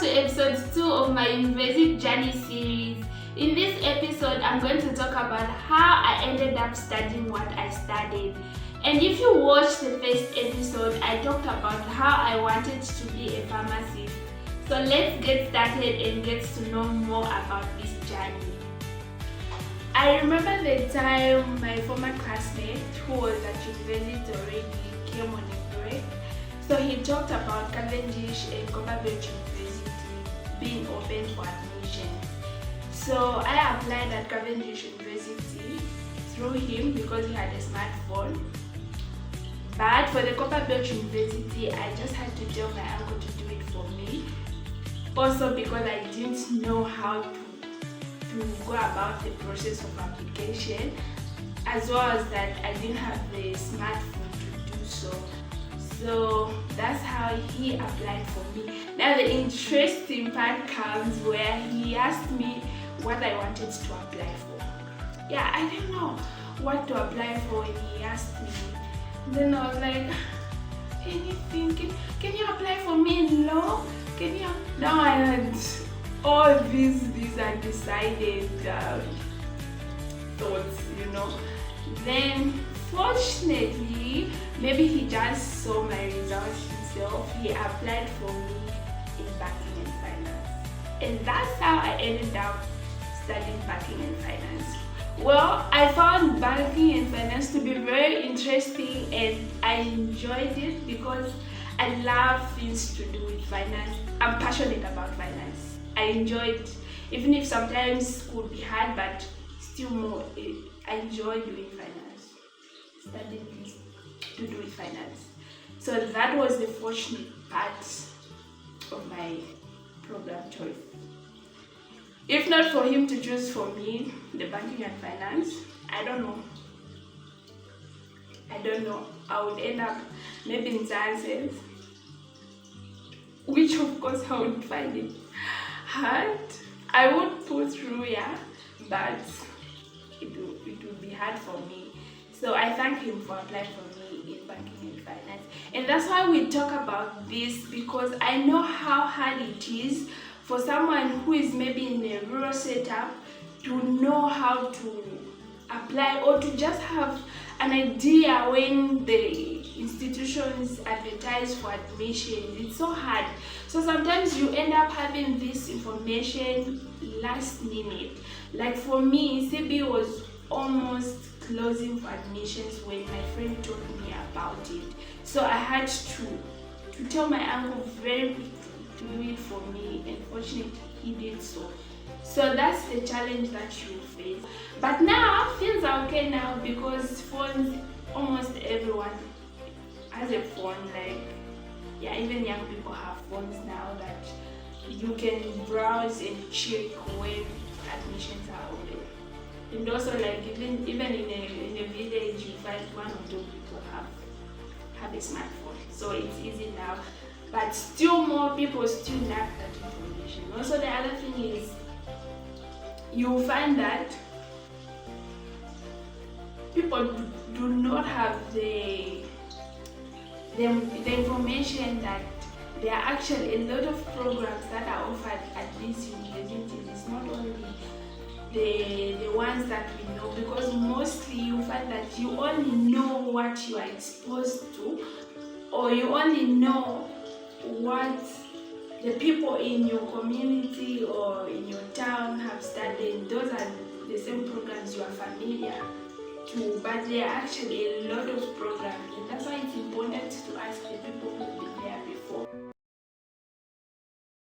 to episode 2 of my university journey series. In this episode, I'm going to talk about how I ended up studying what I studied. And if you watched the first episode, I talked about how I wanted to be a pharmacist. So let's get started and get to know more about this journey. I remember the time my former classmate, who was at university already, came on a break. So he talked about Cavendish and Copperbelt University being open for admission. So I applied at Cavendish University through him because he had a smartphone. But for the Copperbelt University, I just had to tell my uncle to do it for me. Also because I didn't know how to go about the process of application, as well as that I didn't have the smartphone to do so. So that's how he applied for me. Now the interesting part comes where he asked me what I wanted to apply for. Yeah, I didn't know what to apply for when he asked me. Then I was like, anything, can you apply for me in law? Can you? Now I had all these undecided thoughts, Then fortunately, maybe he just saw my results himself. He applied for me in banking and finance. And that's how I ended up studying banking and finance. Well, I found banking and finance to be very interesting and I enjoyed it because I love things to do with finance. I'm passionate about finance. I enjoy it, even if sometimes it could be hard, but still more, I enjoy doing finance, studying things to do with finance. So that was the fortunate part of my program choice. If not for him to choose for me the banking and finance, I don't know. I would end up maybe in sciences, which of course I would find it hard. I would pull through, but it would be hard for me. So I thank him for applying for me in banking and finance. And that's why we talk about this, because I know how hard it is for someone who is maybe in a rural setup to know how to apply or to just have an idea when the institutions advertise for admission. It's so hard. So sometimes you end up having this information last minute. Like for me, CB was almost closing for admissions when my friend told me about it. So I had to tell my uncle very quickly to do it for me, and fortunately he did so. So that's the challenge that you face. But now things are okay now because phones, almost everyone has a phone. Even young people have phones now that you can browse and check when admissions are open. And also even in a village, you find one or two people have a smartphone. So it's easy now. But still more people still lack that information. Also the other thing is, you find that people do not have the information that there are actually a lot of programs that are offered at these universities. It's not only the ones that we know, because mostly you find that you only know what you are exposed to, or you only know what the people in your community or in your town have studied. Those are the same programs you are familiar to, but there are actually a lot of programs, and that's why it's important